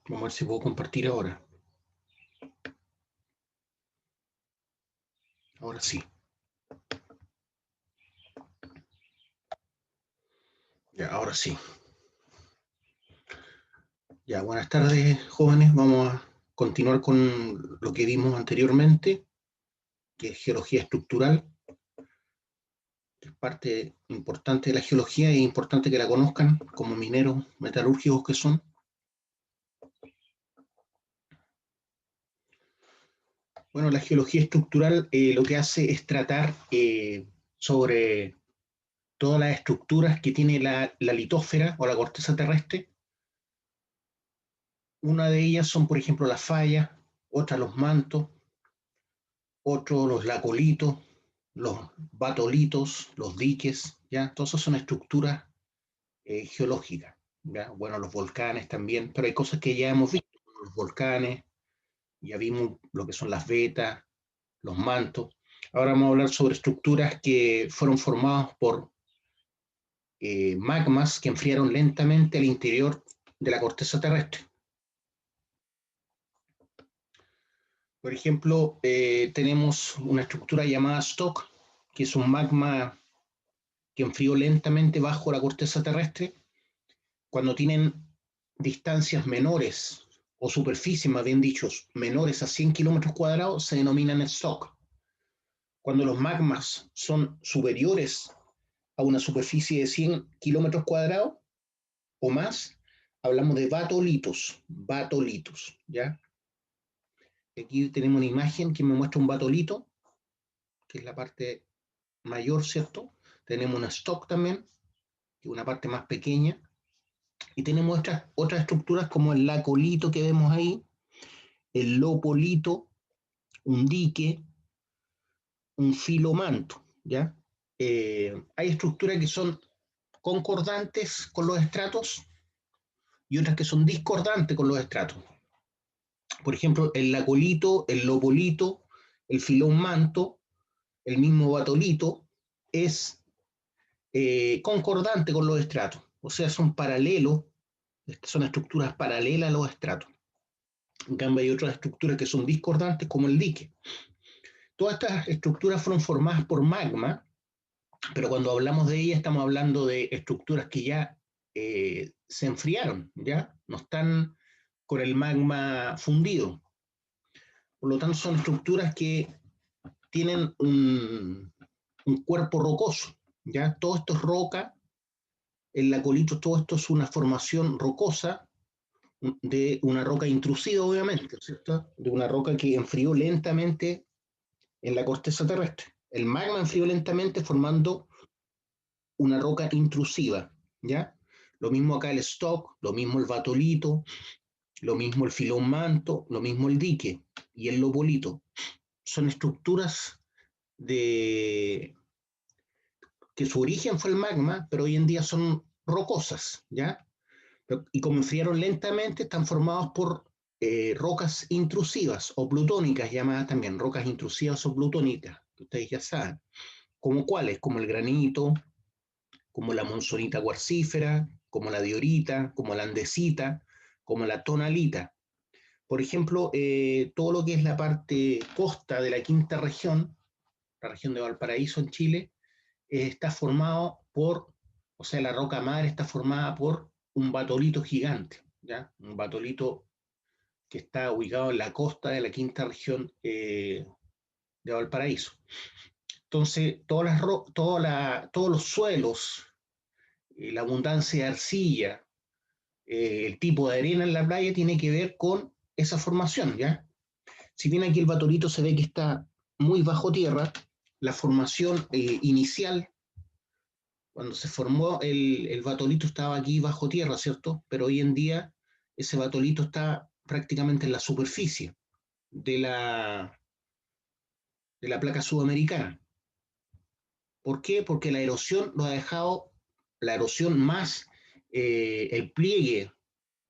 Vamos a ver si puedo compartir ahora. Ahora sí. Ya, ahora sí. Ya, buenas tardes, jóvenes. Vamos a continuar con lo que vimos anteriormente, que es geología estructural, que es parte importante de la geología y es importante que la conozcan como mineros metalúrgicos que son. Bueno, la geología estructural lo que hace es tratar sobre todas las estructuras que tiene la litósfera o la corteza terrestre. Una de ellas son, por ejemplo, las fallas, otra los mantos, otro los lacolitos, los batolitos, los diques, ¿ya? Todas esas son estructuras geológicas, ¿ya? Bueno, los volcanes también, pero hay cosas que ya hemos visto, como los volcanes, ya vimos lo que son las vetas, los mantos. Ahora vamos a hablar sobre estructuras que fueron formadas por magmas que enfriaron lentamente al interior de la corteza terrestre. Por ejemplo, tenemos una estructura llamada stock, que es un magma que enfrió lentamente bajo la corteza terrestre. Cuando tienen distancias menores, o superficies más bien dichos, menores a 100 kilómetros cuadrados, se denominan stock. Cuando los magmas son superiores a una superficie de 100 kilómetros cuadrados o más, hablamos de batolitos, ¿ya? Aquí tenemos una imagen que me muestra un batolito, que es la parte mayor, ¿cierto? Tenemos una stock también, que es una parte más pequeña, y tenemos otras estructuras como el lacolito que vemos ahí, el lopolito, un dique, un filomanto, ¿ya? Hay estructuras que son concordantes con los estratos y otras que son discordantes con los estratos. Por ejemplo, el lacolito, el lopolito, el filomanto, el mismo batolito, es concordante con los estratos, o sea, son paralelos, son estructuras paralelas a los estratos. En cambio, hay otras estructuras que son discordantes, como el dique. Todas estas estructuras fueron formadas por magma, pero cuando hablamos de ellas estamos hablando de estructuras que ya se enfriaron, ya no están con el magma fundido. Por lo tanto, son estructuras que tienen un cuerpo rocoso, ya todo esto es roca, el lacolito, todo esto es una formación rocosa de una roca intrusiva, obviamente, ¿cierto? De una roca que enfrió lentamente en la corteza terrestre. El magma enfrió lentamente formando una roca intrusiva, ¿ya? Lo mismo acá el stock, lo mismo el batolito, lo mismo el filón manto, lo mismo el dique y el lobolito. Son estructuras de que su origen fue el magma, pero hoy en día son rocosas, ¿ya? Y como enfriaron lentamente, están formados por rocas intrusivas o plutónicas, llamadas también rocas intrusivas o plutónicas, que ustedes ya saben. ¿Como cuáles? Como el granito, como la monzonita cuarcífera, como la diorita, como la andesita, como la tonalita. Por ejemplo, todo lo que es la parte costa de la quinta región, la región de Valparaíso en Chile, está formado por, o sea, la roca madre está formada por un batolito gigante, ¿ya? Un batolito que está ubicado en la costa de la quinta región de Valparaíso. Entonces, todos los suelos, la abundancia de arcilla, el tipo de arena en la playa tiene que ver con esa formación, ¿ya? Si bien aquí el batolito se ve que está muy bajo tierra, la formación inicial, cuando se formó el batolito estaba aquí bajo tierra, ¿cierto? Pero hoy en día ese batolito está prácticamente en la superficie de de la placa sudamericana. ¿Por qué? Porque la erosión lo ha dejado, la erosión más el pliegue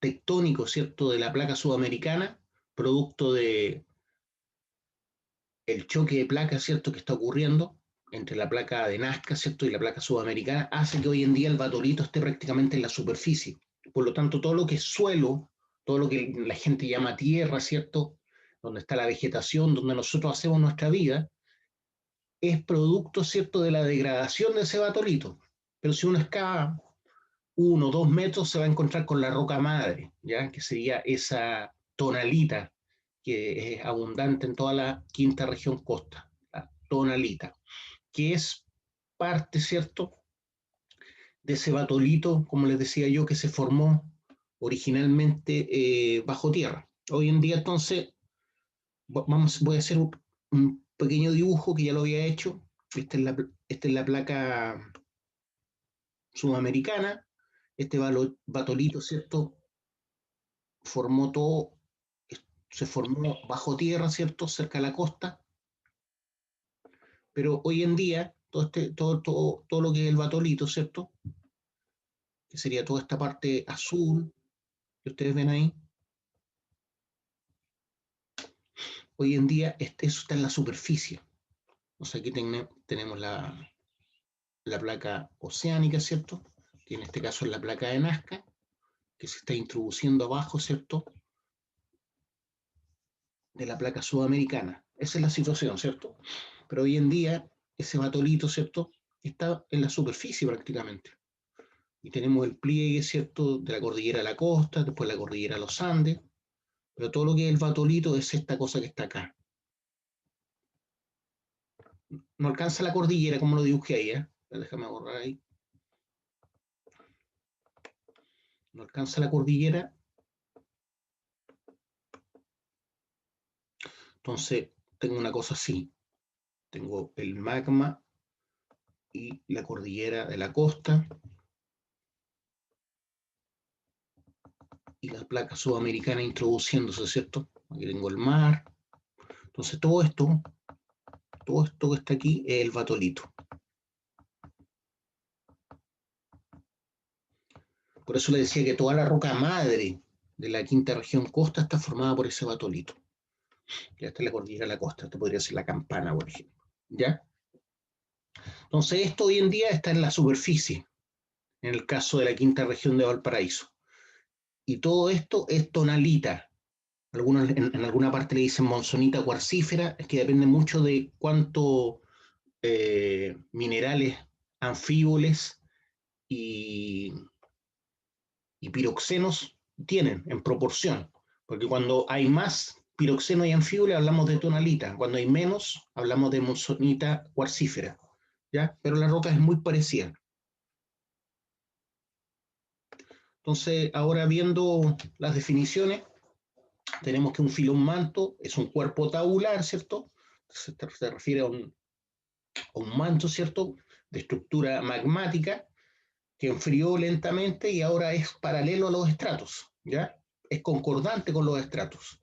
tectónico, ¿cierto?, de la placa sudamericana, producto de el choque de placas, ¿cierto?, que está ocurriendo entre la placa de Nazca, ¿cierto?, y la placa sudamericana, hace que hoy en día el batolito esté prácticamente en la superficie. Por lo tanto, todo lo que es suelo, todo lo que la gente llama tierra, ¿cierto? Donde está la vegetación, donde nosotros hacemos nuestra vida, es producto, ¿cierto?, de la degradación de ese batolito. Pero si uno excava 1 o 2 metros, se va a encontrar con la roca madre, ¿ya? Que sería esa tonalita que es abundante en toda la quinta región costa, la tonalita, que es parte, ¿cierto?, de ese batolito, como les decía yo, que se formó originalmente bajo tierra. Hoy en día, entonces, voy a hacer un pequeño dibujo que ya lo había hecho. Esta es la placa sudamericana. Este batolito, ¿cierto? Formó todo, se formó bajo tierra, ¿cierto? Cerca de la costa. Pero hoy en día, todo lo que es el batolito, ¿cierto? Que sería toda esta parte azul que ustedes ven ahí. Hoy en día, eso está en la superficie. O sea, aquí tenemos la placa oceánica, ¿cierto? Que en este caso es la placa de Nazca, que se está introduciendo abajo, ¿cierto?, de la placa sudamericana. Esa es la situación, ¿cierto? Pero hoy en día, ese batolito, ¿cierto?, está en la superficie prácticamente. Y tenemos el pliegue, ¿cierto?, de la cordillera de la costa, después la cordillera de los Andes, pero todo lo que es el batolito es esta cosa que está acá. No alcanza la cordillera como lo dibujé ahí, ¿eh? Déjame borrar ahí. No alcanza la cordillera. Entonces, tengo una cosa así. Tengo el magma y la cordillera de la costa y la placa sudamericana introduciéndose, ¿cierto? Aquí tengo el mar. Entonces, todo esto que está aquí es el batolito. Por eso le decía que toda la roca madre de la quinta región costa está formada por ese batolito. Ya está la cordillera de la costa, esto podría ser la Campana, por ejemplo. ¿Ya? Entonces, esto hoy en día está en la superficie, en el caso de la quinta región de Valparaíso. Y todo esto es tonalita. Algunos en alguna parte le dicen monzonita cuarcífera, es que depende mucho de cuánto minerales anfíboles y, y piroxenos tienen en proporción. Porque cuando hay más piroxeno y anfíboles hablamos de tonalita, cuando hay menos hablamos de monzonita cuarcífera. ¿Ya? Pero la roca es muy parecida. Entonces, ahora viendo las definiciones, tenemos que un filón manto es un cuerpo tabular, ¿cierto? Se refiere a un manto, ¿cierto?, de estructura magmática que enfrió lentamente y ahora es paralelo a los estratos, ¿ya? Es concordante con los estratos.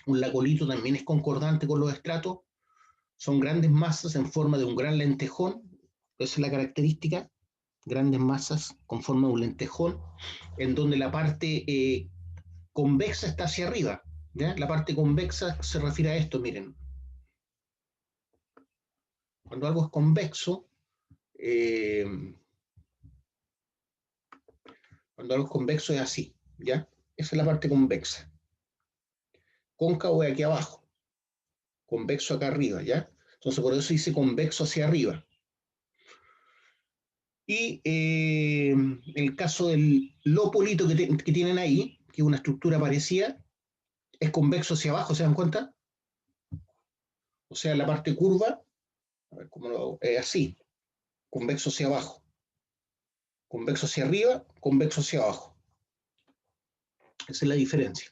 Un lagolito también es concordante con los estratos. Son grandes masas en forma de un gran lentejón. Esa es la característica. Grandes masas con forma de un lentejón, en donde la parte convexa está hacia arriba. ¿Ya? La parte convexa se refiere a esto, miren. Cuando algo es convexo, eh, cuando algo es convexo es así, ¿ya? Esa es la parte convexa. Cóncavo es aquí abajo, convexo acá arriba, ¿ya? Entonces por eso dice convexo hacia arriba. Y el caso del lopolito que tienen ahí, que es una estructura parecida, es convexo hacia abajo, ¿se dan cuenta? O sea, la parte curva, a ver cómo lo hago, es así, convexo hacia abajo, convexo hacia arriba, convexo hacia abajo. Esa es la diferencia.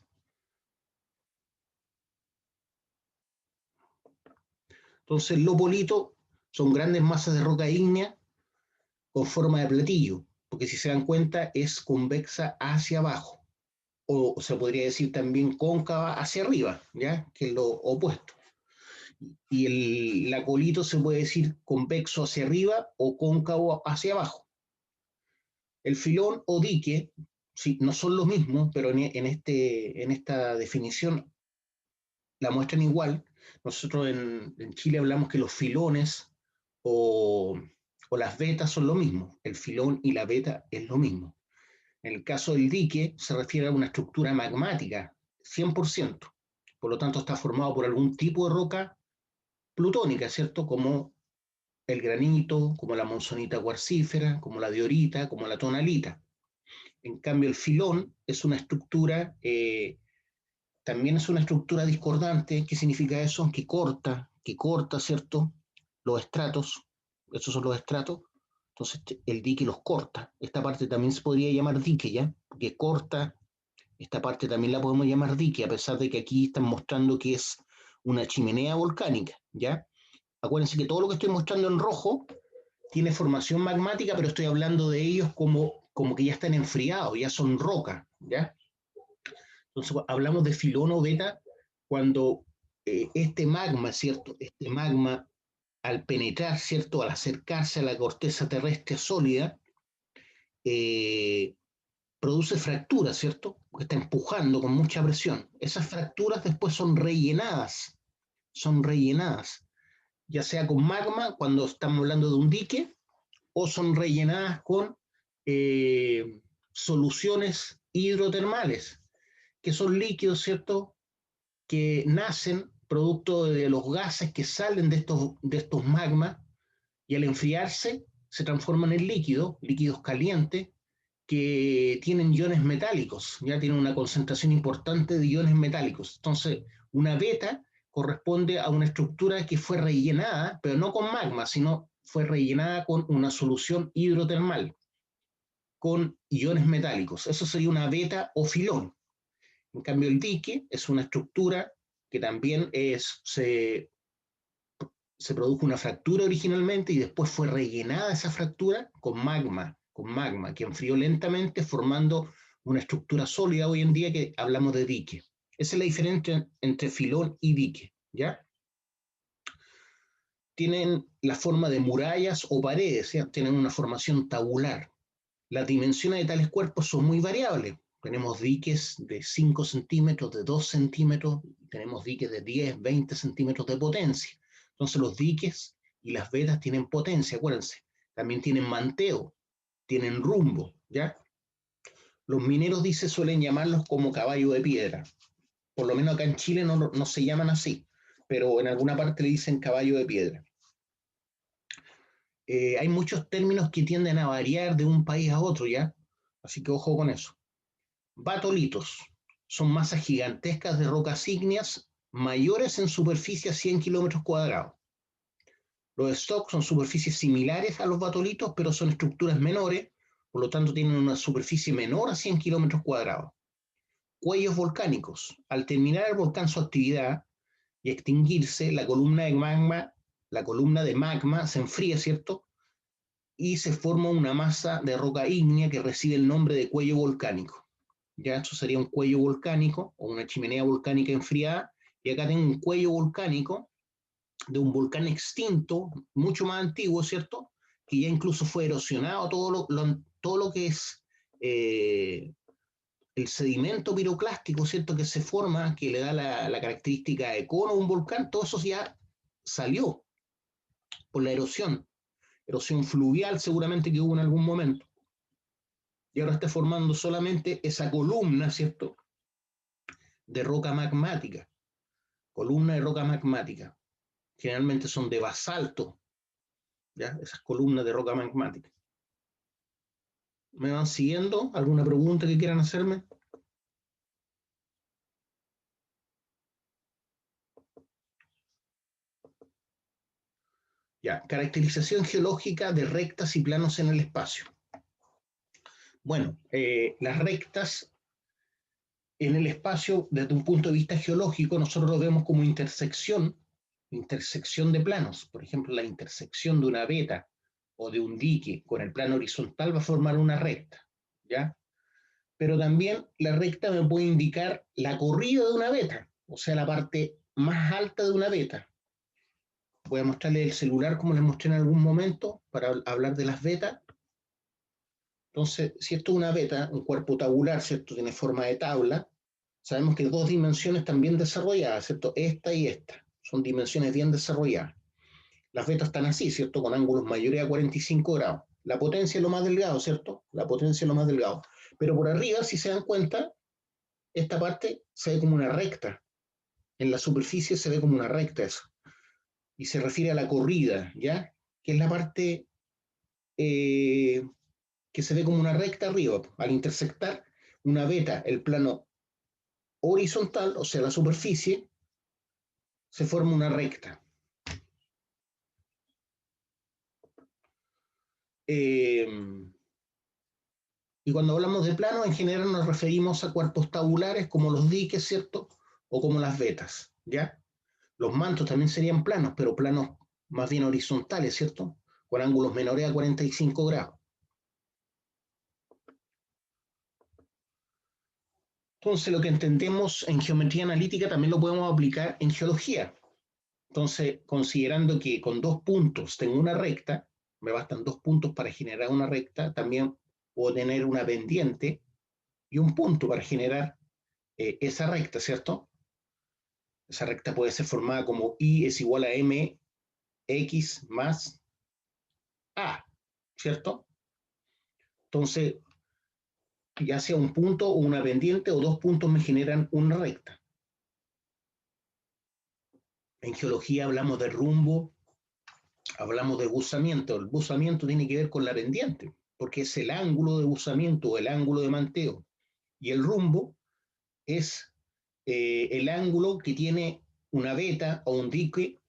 Entonces, lopolito son grandes masas de roca ígnea con forma de platillo, porque si se dan cuenta es convexa hacia abajo, o se podría decir también cóncava hacia arriba, ¿ya? Que es lo opuesto. Y el lacolito se puede decir convexo hacia arriba o cóncavo hacia abajo. El filón o dique, sí, no son lo mismo, pero en esta definición la muestran igual. Nosotros en Chile hablamos que los filones o las vetas son lo mismo. El filón y la veta es lo mismo. En el caso del dique se refiere a una estructura magmática, 100%. Por lo tanto, está formado por algún tipo de roca plutónica, ¿cierto? Como el granito, como la monzonita cuarcífera, como la diorita, como la tonalita. En cambio, el filón es una estructura, también es una estructura discordante. ¿Qué significa eso? Que corta, ¿cierto? Los estratos, esos son los estratos. Entonces, el dique los corta. Esta parte también se podría llamar dique, ¿ya? Porque corta, esta parte también la podemos llamar dique, a pesar de que aquí están mostrando que es una chimenea volcánica, ¿ya? Acuérdense que todo lo que estoy mostrando en rojo tiene formación magmática, pero estoy hablando de ellos como que ya están enfriados, ya son roca, ¿ya? Entonces hablamos de filón o beta cuando este magma, ¿cierto? Este magma al penetrar, ¿cierto? Al acercarse a la corteza terrestre sólida, eh, produce fracturas, ¿cierto? Porque está empujando con mucha presión. Esas fracturas después son rellenadas, ya sea con magma, cuando estamos hablando de un dique, o son rellenadas con soluciones hidrotermales, que son líquidos, ¿cierto? Que nacen producto de los gases que salen de estos magmas y al enfriarse se transforman en líquidos calientes que tienen iones metálicos, ya tienen una concentración importante de iones metálicos. Entonces, una beta corresponde a una estructura que fue rellenada, pero no con magma, sino fue rellenada con una solución hidrotermal, con iones metálicos. Eso sería una beta o filón. En cambio, el dique es una estructura que también se produjo una fractura originalmente y después fue rellenada esa fractura con magma, que enfrió lentamente formando una estructura sólida hoy en día que hablamos de dique. Esa es la diferencia entre filón y dique, ¿ya? Tienen la forma de murallas o paredes, ¿ya? Tienen una formación tabular. Las dimensiones de tales cuerpos son muy variables. Tenemos diques de 5 centímetros, de 2 centímetros, tenemos diques de 10, 20 centímetros de potencia. Entonces los diques y las vetas tienen potencia, acuérdense. También tienen manteo, tienen rumbo, ¿ya? Los mineros, dice, suelen llamarlos como caballo de piedra. Por lo menos acá en Chile no se llaman así, pero en alguna parte le dicen caballo de piedra. Hay muchos términos que tienden a variar de un país a otro, ¿ya? Así que ojo con eso. Batolitos son masas gigantescas de rocas ígneas mayores en superficie a 100 kilómetros cuadrados. Los stocks son superficies similares a los batolitos, pero son estructuras menores, por lo tanto tienen una superficie menor a 100 kilómetros cuadrados. Cuellos volcánicos. Al terminar el volcán su actividad y extinguirse, la columna de magma se enfría, ¿cierto? Y se forma una masa de roca ígnea que recibe el nombre de cuello volcánico. Ya esto sería un cuello volcánico o una chimenea volcánica enfriada, y acá tengo un cuello volcánico de un volcán extinto, mucho más antiguo, ¿cierto? Que ya incluso fue erosionado todo lo que es el sedimento piroclástico, ¿cierto? Que se forma, que le da la característica de cono a un volcán, todo eso ya salió por la erosión fluvial seguramente que hubo en algún momento. Y ahora está formando solamente esa columna, ¿cierto? De roca magmática, columna de roca magmática. Generalmente son de basalto, ¿ya? Esas columnas de roca magmática. ¿Me van siguiendo? ¿Alguna pregunta que quieran hacerme? Ya, caracterización geológica de rectas y planos en el espacio. Bueno, las rectas en el espacio, desde un punto de vista geológico, nosotros lo vemos como intersección de planos. Por ejemplo, la intersección de una veta o de un dique con el plano horizontal va a formar una recta, ¿ya? Pero también la recta me puede indicar la corrida de una veta, o sea, la parte más alta de una veta. Voy a mostrarle el celular como les mostré en algún momento para hablar de las vetas. Entonces, si esto es una veta, un cuerpo tabular, ¿cierto? Tiene forma de tabla. Sabemos que dos dimensiones están bien desarrolladas, ¿cierto? Esta y esta. Son dimensiones bien desarrolladas. Las vetas están así, ¿cierto? Con ángulos mayores a 45 grados. La potencia es lo más delgado, ¿cierto? La potencia es lo más delgado. Pero por arriba, si se dan cuenta, esta parte se ve como una recta. En la superficie se ve como una recta eso. Y se refiere a la corrida, ¿ya? Que es la parte que se ve como una recta arriba. Al intersectar una beta, el plano horizontal, o sea, la superficie, se forma una recta. Eh, y cuando hablamos de plano, en general nos referimos a cuerpos tabulares como los diques, ¿cierto? O como las vetas, ¿ya? Los mantos también serían planos, pero planos más bien horizontales, ¿cierto? Con ángulos menores a 45 grados. Entonces, lo que entendemos en geometría analítica también lo podemos aplicar en geología. Entonces, considerando que con 2 puntos tengo una recta, me bastan 2 puntos para generar una recta, también puedo tener una pendiente y un punto para generar esa recta, ¿cierto? Esa recta puede ser formada como I es igual a MX más A, ¿cierto? Entonces, ya sea un punto o una pendiente o 2 puntos me generan una recta. En geología hablamos de rumbo, hablamos de buzamiento. El buzamiento tiene que ver con la pendiente, porque es el ángulo de buzamiento o el ángulo de manteo. Y el rumbo es el ángulo que tiene una veta o un dique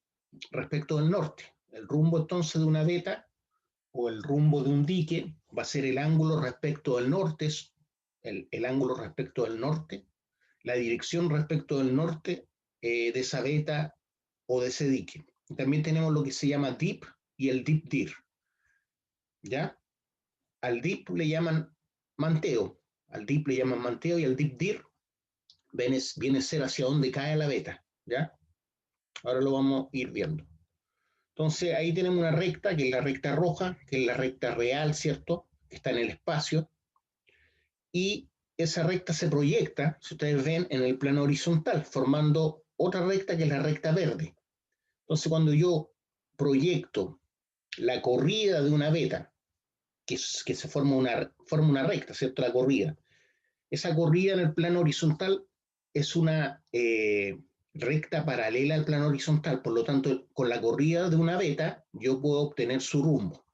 respecto del norte. El rumbo entonces de una veta o el rumbo de un dique va a ser el ángulo respecto del norte, el ángulo respecto del norte, la dirección respecto del norte de esa veta o de ese dique. También tenemos lo que se llama dip y el dip dir, ¿ya? Al dip le llaman manteo, al dip le llaman manteo y al dip dir viene a ser hacia donde cae la veta, ¿ya? Ahora lo vamos a ir viendo. Entonces ahí tenemos una recta, que es la recta roja, que es la recta real, ¿cierto? Que está en el espacio. Y esa recta se proyecta, si ustedes ven, en el plano horizontal, formando otra recta que es la recta verde. Entonces cuando yo proyecto la corrida de una veta, que se forma una recta, ¿cierto? La corrida. Esa corrida en el plano horizontal es una recta paralela al plano horizontal, por lo tanto, con la corrida de una veta, yo puedo obtener su rumbo.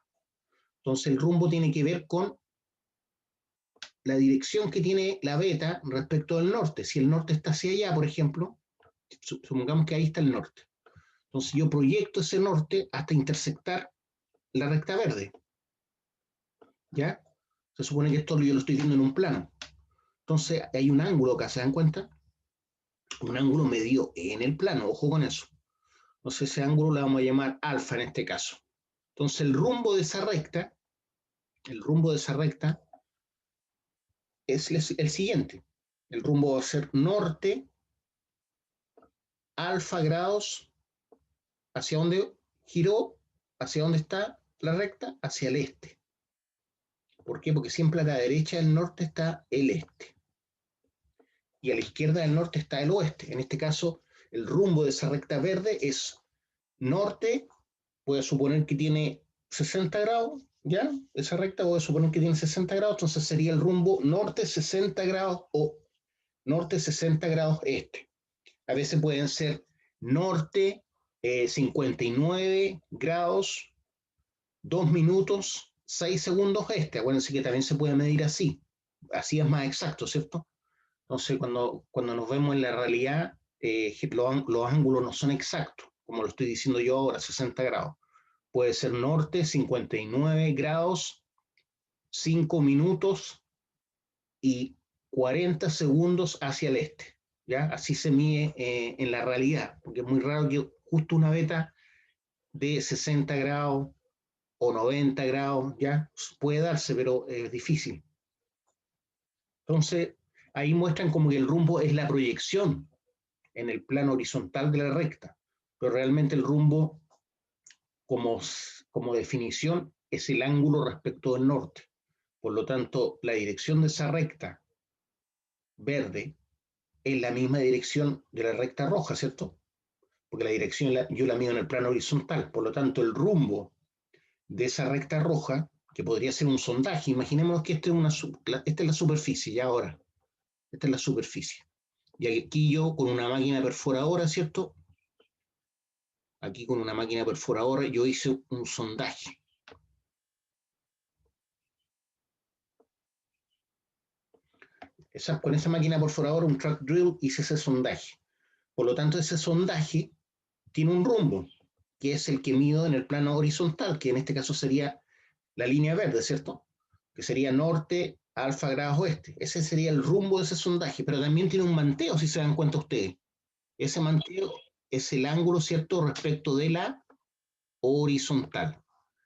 Entonces, el rumbo tiene que ver con la dirección que tiene la veta respecto del norte. Si el norte está hacia allá, por ejemplo, supongamos que ahí está el norte. Entonces, yo proyecto ese norte hasta intersectar la recta verde. ¿Ya? Se supone que esto yo lo estoy viendo en un plano. Entonces, hay un ángulo acá, ¿se dan cuenta? Un ángulo medido en el plano, ojo con eso. Entonces ese ángulo le vamos a llamar alfa en este caso. Entonces el rumbo de esa recta, es el siguiente. El rumbo va a ser norte, alfa grados, hacia donde giró, hacia donde está la recta, hacia el este. ¿Por qué? Porque siempre a la derecha del norte está el este. Y a la izquierda del norte está el oeste. En este caso, el rumbo de esa recta verde es norte, voy a suponer que tiene 60 grados, ¿ya? Esa recta voy a suponer que tiene 60 grados, entonces sería el rumbo norte 60 grados o norte 60 grados este. A veces pueden ser norte 59 grados, 2 minutos, 6 segundos este. Acuérdense que también se puede medir así. Así es más exacto, ¿cierto? Entonces, cuando nos vemos en la realidad, los ángulos no son exactos, como lo estoy diciendo yo ahora, 60 grados. Puede ser norte, 59 grados, 5 minutos y 40 segundos hacia el este. ¿Ya? Así se mide en la realidad, porque es muy raro que justo una beta de 60 grados o 90 grados, ¿ya? Puede darse, pero es difícil. Entonces, ahí muestran como que el rumbo es la proyección en el plano horizontal de la recta, pero realmente el rumbo como, como definición es el ángulo respecto del norte. Por lo tanto, la dirección de esa recta verde es la misma dirección de la recta roja, ¿cierto? Porque la dirección yo la mido en el plano horizontal. Por lo tanto, el rumbo de esa recta roja que podría ser un sondaje. Imaginémonos que esta es la superficie, ya ahora. Esta es la superficie. Y aquí yo con una máquina perforadora, ¿cierto? Aquí con una máquina perforadora yo hice un sondaje. Con esa máquina perforadora, un track drill, hice ese sondaje. Por lo tanto, ese sondaje tiene un rumbo, que es el que mido en el plano horizontal, que en este caso sería la línea verde, ¿cierto? Que sería norte, alfa grados oeste. Ese sería el rumbo de ese sondaje, pero también tiene un manteo, si se dan cuenta ustedes. Ese manteo es el ángulo, ¿cierto?, respecto de la horizontal.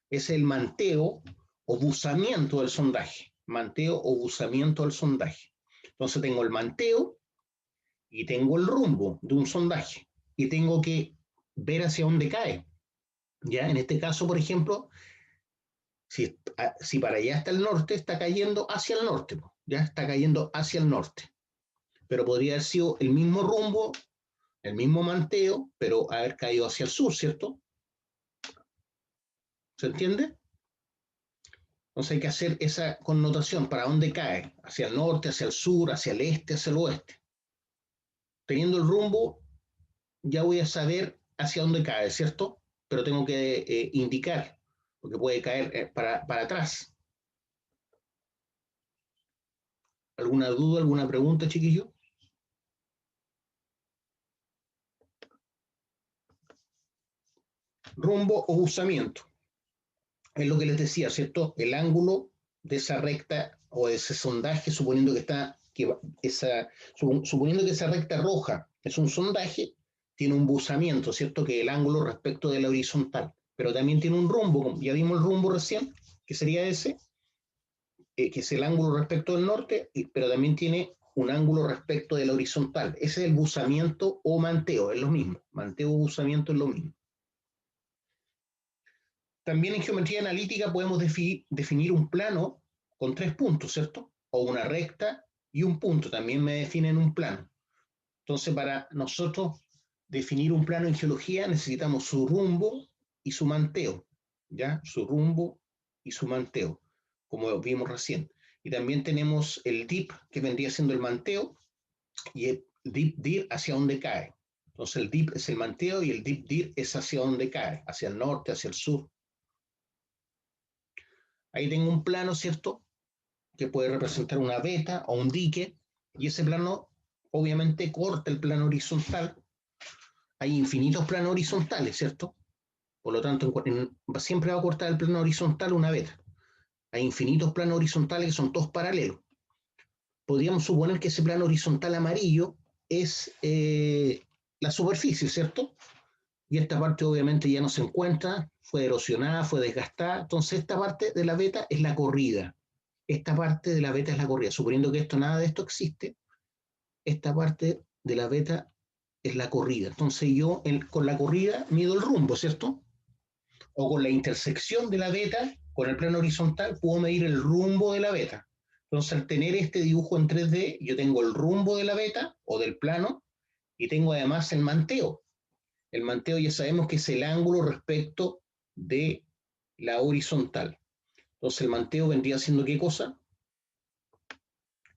Es el manteo o buzamiento del sondaje. Manteo o buzamiento del sondaje. Entonces tengo el manteo y tengo el rumbo de un sondaje y tengo que ver hacia dónde cae. Ya en este caso, por ejemplo, si para allá está el norte, está cayendo hacia el norte, ya está cayendo hacia el norte. Pero podría haber sido el mismo rumbo, el mismo manteo, pero haber caído hacia el sur, ¿cierto? ¿Se entiende? Entonces hay que hacer esa connotación, para dónde cae, hacia el norte, hacia el sur, hacia el este, hacia el oeste. Teniendo el rumbo, ya voy a saber hacia dónde cae, ¿cierto? Pero tengo que indicar, porque puede caer para atrás. ¿Alguna duda, alguna pregunta, chiquillo? Rumbo o buzamiento. Es lo que les decía, ¿cierto? El ángulo de esa recta o de ese sondaje, suponiendo que suponiendo que esa recta roja es un sondaje, tiene un buzamiento, ¿cierto? Que es el ángulo respecto de la horizontal, pero también tiene un rumbo, ya vimos el rumbo recién, que sería ese, que es el ángulo respecto del norte, pero también tiene un ángulo respecto de la horizontal. Ese es el buzamiento o manteo, es lo mismo. Manteo o buzamiento es lo mismo. También en geometría analítica podemos definir un plano con 3 puntos, ¿cierto? O una recta y un punto, también me definen un plano. Entonces, para nosotros definir un plano en geología necesitamos su rumbo y su manteo, ¿ya? Su rumbo y su manteo, como vimos recién. Y también tenemos el dip, que vendría siendo el manteo, y el dip dir hacia dónde cae. Entonces, el dip es el manteo y el dip dir es hacia dónde cae, hacia el norte, hacia el sur. Ahí tengo un plano, ¿cierto?, que puede representar una veta o un dique, y ese plano obviamente corta el plano horizontal. Hay infinitos planos horizontales, ¿cierto? Por lo tanto, siempre va a cortar el plano horizontal una veta. Hay infinitos planos horizontales que son todos paralelos. Podríamos suponer que ese plano horizontal amarillo es la superficie, ¿cierto? Y esta parte obviamente ya no se encuentra, fue erosionada, fue desgastada. Entonces esta parte de la veta es la corrida. Esta parte de la veta es la corrida. Suponiendo que nada de esto existe, esta parte de la veta es la corrida. Entonces yo con la corrida mido el rumbo, ¿cierto? O con la intersección de la veta con el plano horizontal puedo medir el rumbo de la veta. Entonces al tener este dibujo en 3D, yo tengo el rumbo de la veta o del plano y tengo además el manteo. El manteo ya sabemos que es el ángulo respecto de la horizontal. Entonces el manteo vendría siendo ¿qué cosa?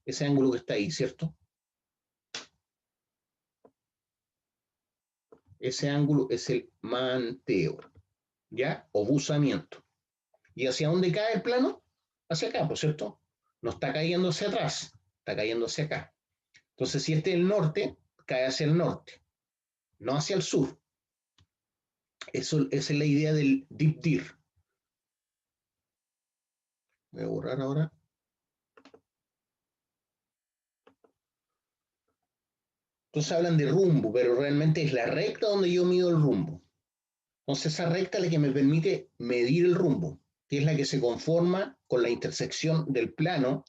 Ese ángulo que está ahí, ¿cierto? Ese ángulo es el manteo, ¿ya? O buzamiento. ¿Y hacia dónde cae el plano? Hacia acá, ¿por cierto? No está cayendo hacia atrás, está cayendo hacia acá. Entonces, si este es el norte, cae hacia el norte, no hacia el sur. Esa es la idea del dip dir. Voy a borrar ahora. Entonces hablan de rumbo, pero realmente es la recta donde yo mido el rumbo. Entonces esa recta es la que me permite medir el rumbo, que es la que se conforma con la intersección del plano,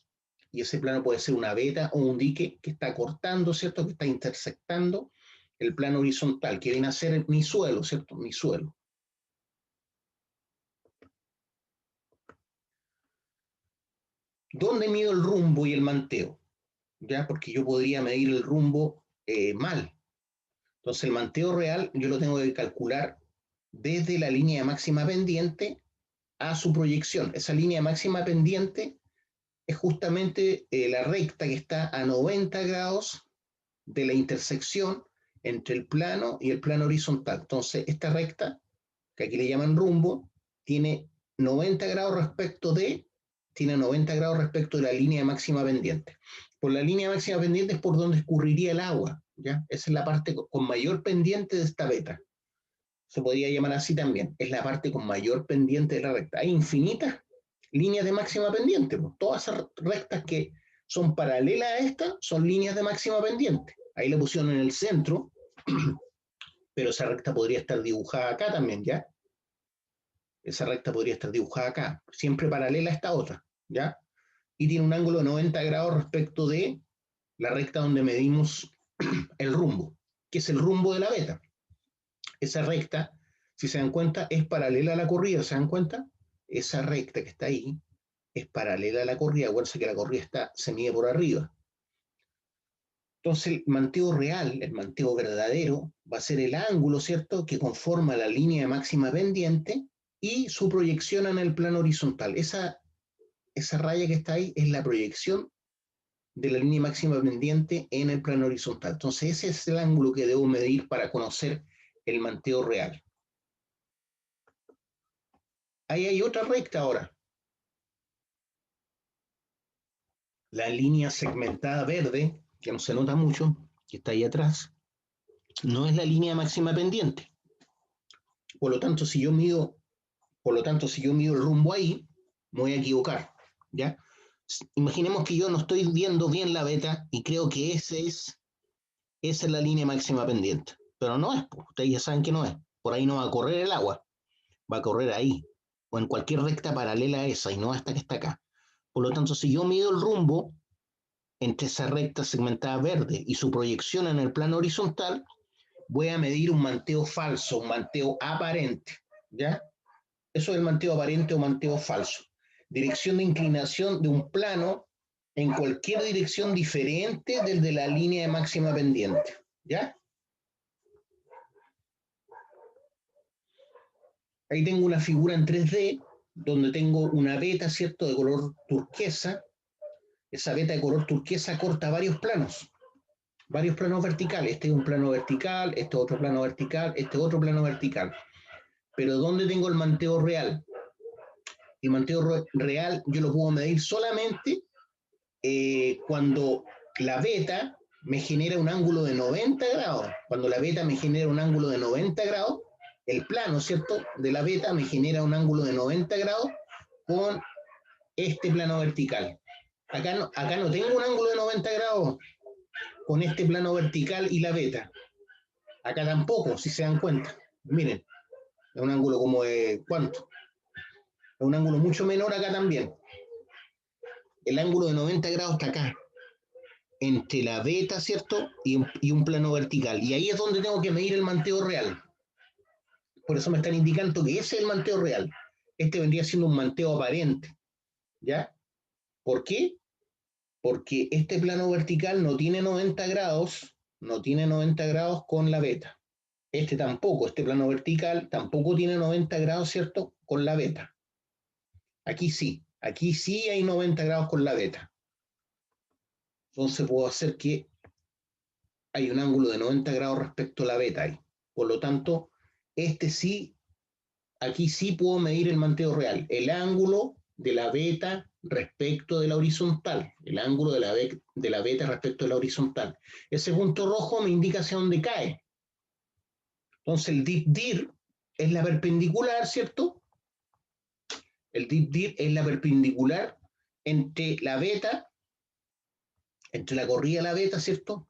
y ese plano puede ser una veta o un dique que está cortando, ¿cierto? Que está intersectando el plano horizontal, que viene a ser mi suelo, ¿cierto? Mi suelo. ¿Dónde mido el rumbo y el manteo? ¿Ya? Porque yo podría medir el rumbo mal. Entonces el manteo real yo lo tengo que calcular desde la línea de máxima pendiente a su proyección. Esa línea máxima pendiente es justamente la recta que está a 90 grados de la intersección entre el plano y el plano horizontal. Entonces, esta recta, que aquí le llaman rumbo, tiene 90 grados respecto de la línea máxima pendiente. Por la línea máxima pendiente es por donde escurriría el agua, ¿ya? Esa es la parte con mayor pendiente de esta beta. Se podría llamar así también. Es la parte con mayor pendiente de la recta. Hay infinitas líneas de máxima pendiente. Pues. Todas esas rectas que son paralelas a esta son líneas de máxima pendiente. Ahí le pusieron en el centro, pero esa recta podría estar dibujada acá también, ¿ya? Esa recta podría estar dibujada acá, siempre paralela a esta otra, ¿ya? Y tiene un ángulo de 90 grados respecto de la recta donde medimos el rumbo, que es el rumbo de la beta. Esa recta, si se dan cuenta, es paralela a la corrida, ¿se dan cuenta? Esa recta que está ahí es paralela a la corrida, acuérdense que la corrida se mide por arriba. Entonces el manteo real, el manteo verdadero, va a ser el ángulo, ¿cierto?, que conforma la línea de máxima pendiente y su proyección en el plano horizontal. Esa raya que está ahí es la proyección de la línea máxima pendiente en el plano horizontal. Entonces ese es el ángulo que debo medir para conocer el manteo real. Ahí hay otra recta ahora. La línea segmentada verde, que no se nota mucho, que está ahí atrás, no es la línea máxima pendiente. Por lo tanto, si yo mido el rumbo ahí, me voy a equivocar, ¿ya? Imaginemos que yo no estoy viendo bien la beta y creo que esa es la línea máxima pendiente. Pero no es, pues, ustedes ya saben que no es. Por ahí no va a correr el agua, va a correr ahí, o en cualquier recta paralela a esa, y no hasta que está acá. Por lo tanto, si yo mido el rumbo entre esa recta segmentada verde y su proyección en el plano horizontal, voy a medir un manteo falso, un manteo aparente, ¿ya? Eso es el manteo aparente o manteo falso. Dirección de inclinación de un plano en cualquier dirección diferente del de la línea de máxima pendiente, ¿ya? Ahí tengo una figura en 3D donde tengo una beta, ¿cierto?, de color turquesa. Esa beta de color turquesa corta varios planos verticales. Este es un plano vertical, este otro plano vertical, este otro plano vertical. Pero ¿dónde tengo el manteo real? El manteo real yo lo puedo medir solamente cuando la beta me genera un ángulo de 90 grados. Cuando la beta me genera un ángulo de 90 grados, el plano, ¿cierto?, de la beta me genera un ángulo de 90 grados con este plano vertical. Acá no tengo un ángulo de 90 grados con este plano vertical y la beta. Acá tampoco, si se dan cuenta. Miren, es un ángulo como de ¿cuánto? Es un ángulo mucho menor acá también. El ángulo de 90 grados está acá, entre la beta, ¿cierto?, y un plano vertical. Y ahí es donde tengo que medir el manteo real. Por eso me están indicando que ese es el manteo real. Este vendría siendo un manteo aparente, ¿ya? ¿Por qué? Porque este plano vertical no tiene 90 grados, con la beta. Este tampoco, este plano vertical tampoco tiene 90 grados, ¿cierto?, con la beta. Aquí sí hay 90 grados con la beta. Entonces puedo hacer que hay un ángulo de 90 grados respecto a la beta ahí. Por lo tanto, aquí sí puedo medir el manteo real, el ángulo de la beta respecto de la horizontal, el ángulo de la beta respecto de la horizontal. Ese punto rojo me indica hacia dónde cae. Entonces el dip dir es la perpendicular, ¿cierto? El dip dir es la perpendicular entre la beta, entre la corrida de la beta, ¿cierto?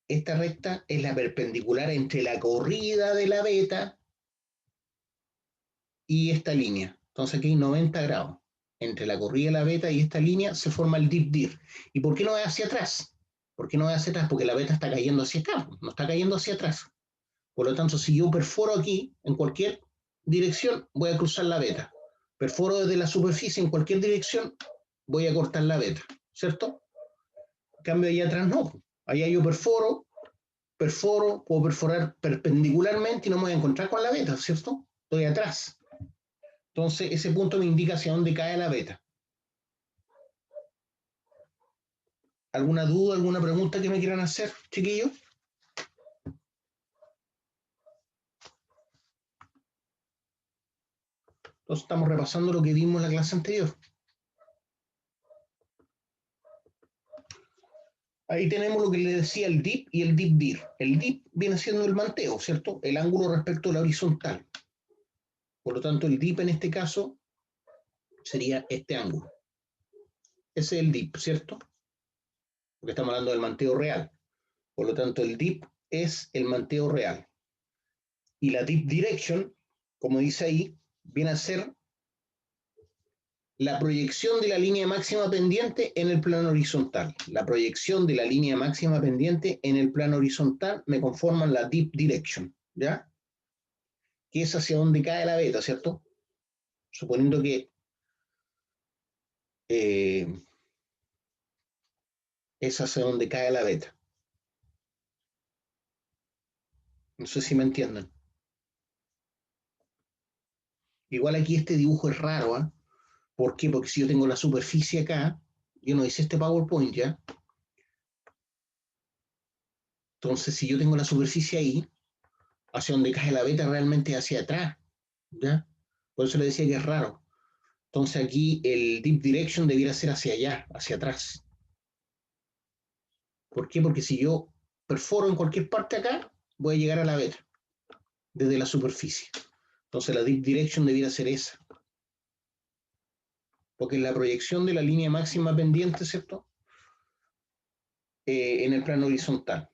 Esta recta es la perpendicular entre la corrida de la beta y esta línea. Entonces aquí hay 90 grados. Entre la corrida de la beta y esta línea se forma el dip dir. ¿Y por qué no es hacia atrás? ¿Por qué no es hacia atrás? Porque la beta está cayendo hacia acá, no está cayendo hacia atrás. Por lo tanto, si yo perforo aquí, en cualquier dirección, voy a cruzar la beta. Perforo desde la superficie en cualquier dirección, voy a cortar la beta, ¿cierto? En cambio, allá atrás no. Allá yo perforo, puedo perforar perpendicularmente y no me voy a encontrar con la beta, ¿cierto? Estoy atrás. Entonces, ese punto me indica hacia dónde cae la beta. ¿Alguna duda, alguna pregunta que me quieran hacer, chiquillos? Entonces, estamos repasando lo que vimos en la clase anterior. Ahí tenemos lo que le decía el dip y el dip dir. El dip viene siendo el manteo, ¿cierto? El ángulo respecto a la horizontal. Por lo tanto, el dip en este caso sería este ángulo. Ese es el dip, ¿cierto? Porque estamos hablando del manteo real. Por lo tanto, el dip es el manteo real. Y la dip direction, como dice ahí, viene a ser la proyección de la línea máxima pendiente en el plano horizontal. La proyección de la línea máxima pendiente en el plano horizontal me conforman la dip direction, ¿ya? Que es hacia donde cae la beta, ¿cierto? Suponiendo que es hacia donde cae la beta. No sé si me entienden. Igual aquí este dibujo es raro, ¿eh? ¿Por qué? Porque si yo tengo la superficie acá, yo no hice este PowerPoint ya. Entonces, si yo tengo la superficie ahí, hacia donde cae la beta realmente hacia atrás, ¿ya? Por eso le decía que es raro. Entonces aquí el deep direction debiera ser hacia allá, hacia atrás. ¿Por qué? Porque si yo perforo en cualquier parte acá, voy a llegar a la beta, desde la superficie. Entonces la deep direction debiera ser esa. Porque es la proyección de la línea máxima pendiente, ¿cierto? En el plano horizontal.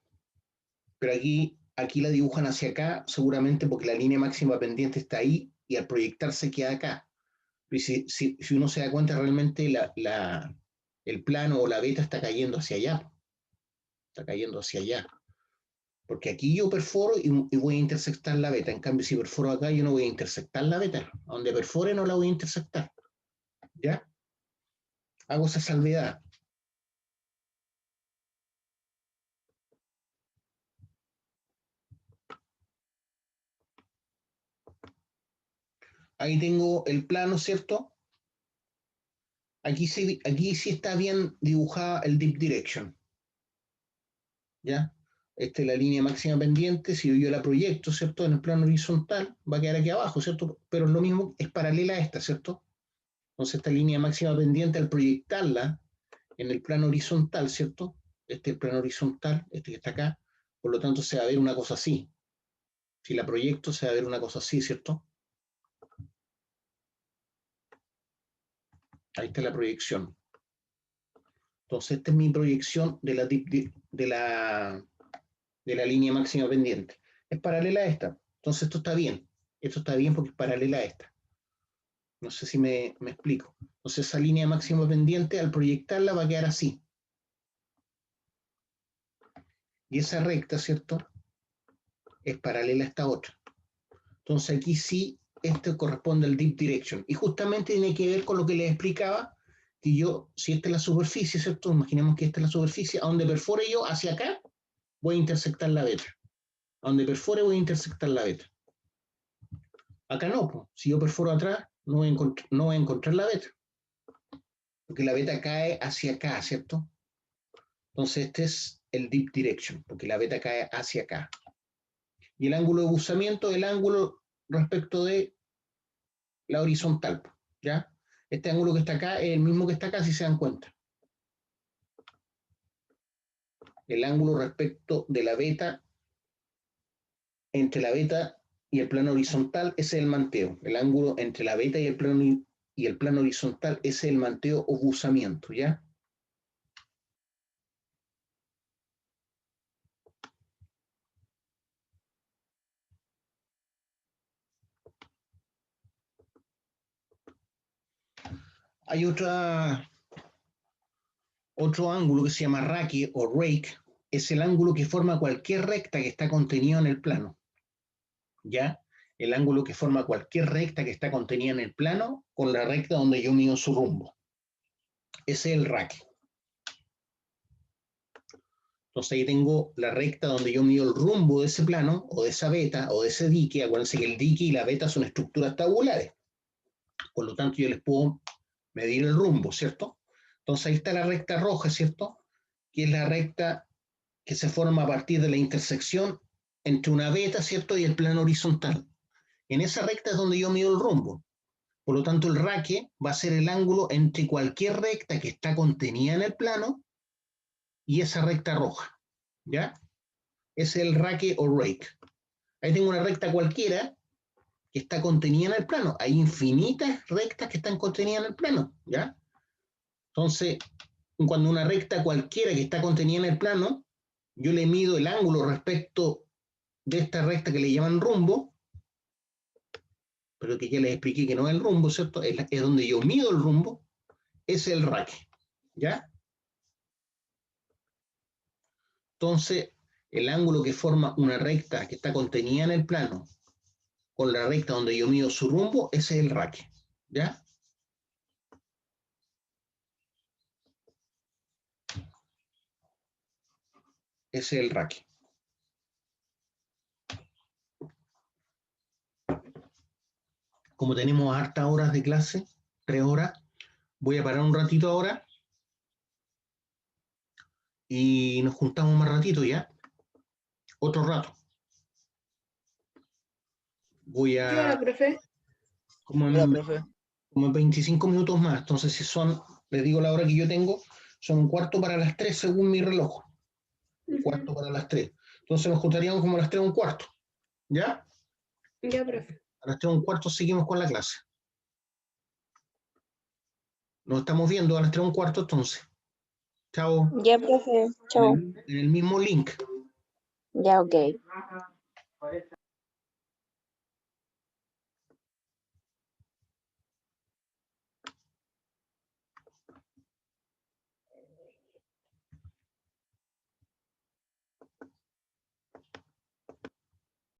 Pero aquí la dibujan hacia acá, seguramente porque la línea máxima pendiente está ahí y al proyectarse queda acá. Y si uno se da cuenta, realmente el plano o la beta está cayendo hacia allá. Está cayendo hacia allá. Porque aquí yo perforo y voy a intersectar la beta. En cambio, si perforo acá, yo no voy a intersectar la beta. A donde perfore no la voy a intersectar. ¿Ya? Hago esa salvedad. Ahí tengo el plano, ¿cierto? Aquí sí está bien dibujada el deep direction. ¿Ya? Esta es la línea máxima pendiente. Si yo la proyecto, ¿cierto? En el plano horizontal, va a quedar aquí abajo, ¿cierto? Pero lo mismo es paralela a esta, ¿cierto? Entonces, esta línea máxima pendiente, al proyectarla en el plano horizontal, ¿cierto? Este es el plano horizontal, este que está acá. Por lo tanto, se va a ver una cosa así. Si la proyecto, se va a ver una cosa así, ¿cierto? Ahí está la proyección. Entonces, esta es mi proyección de la línea máxima pendiente. Es paralela a esta. Entonces, esto está bien. Esto está bien porque es paralela a esta. No sé si me explico. Entonces, esa línea máxima pendiente, al proyectarla, va a quedar así. Y esa recta, ¿cierto? Es paralela a esta otra. Entonces, aquí sí, esto corresponde al deep direction. Y justamente tiene que ver con lo que les explicaba, que yo, si esta es la superficie, ¿cierto? Imaginemos que esta es la superficie, a donde perfore yo, hacia acá, voy a intersectar la beta. A donde perfore voy a intersectar la beta. Acá no, pues. Si yo perforo atrás, no voy a encontrar la beta. Porque la beta cae hacia acá, ¿cierto? Entonces este es el deep direction, porque la beta cae hacia acá. Y el ángulo de buzamiento, el ángulo respecto de la horizontal, ¿ya? Este ángulo que está acá es el mismo que está acá, si se dan cuenta. El ángulo respecto de la beta, entre la beta y el plano horizontal, ese es el manteo. El ángulo entre la beta y el plano horizontal, ese es el manteo o buzamiento, ¿ya? Hay otro ángulo que se llama raque o rake, es el ángulo que forma cualquier recta que está contenido en el plano, ¿ya? El ángulo que forma cualquier recta que está contenida en el plano con la recta donde yo mido su rumbo. Ese es el raque. Entonces ahí tengo la recta donde yo mido el rumbo de ese plano, o de esa beta, o de ese dique. Acuérdense que el dique y la beta son estructuras tabulares. Por lo tanto, yo les puedo medir el rumbo, ¿cierto? Entonces ahí está la recta roja, ¿cierto? Que es la recta que se forma a partir de la intersección entre una beta, ¿cierto? Y el plano horizontal. En esa recta es donde yo mido el rumbo. Por lo tanto, el raque va a ser el ángulo entre cualquier recta que está contenida en el plano y esa recta roja, ¿ya? Es el raque o rake. Ahí tengo una recta cualquiera que está contenida en el plano. Hay infinitas rectas que están contenidas en el plano, ¿ya? Entonces, cuando una recta cualquiera que está contenida en el plano, yo le mido el ángulo respecto de esta recta que le llaman rumbo, pero que ya les expliqué que no es el rumbo, ¿cierto? Es donde yo mido el rumbo, es el raque, ¿ya? Entonces, el ángulo que forma una recta que está contenida en el plano con la recta donde yo mido su rumbo, ese es el raque, ¿ya? Ese es el raque. Como tenemos hartas horas de clase, 3 horas, voy a parar un ratito ahora y nos juntamos más ratito, ¿ya? Otro rato. Voy ¿Qué hora, a... profe? Como en 25 minutos más. Entonces, si son, les digo la hora que yo tengo, son un cuarto para las 3 según mi reloj. Un cuarto para las 3. Entonces nos juntaríamos como a las 3 un cuarto. ¿Ya? Ya, profe. A las 3 un cuarto seguimos con la clase. Nos estamos viendo a las 3 un cuarto entonces. Chao. Ya, profe. Chao. En el mismo link. Ya, ok.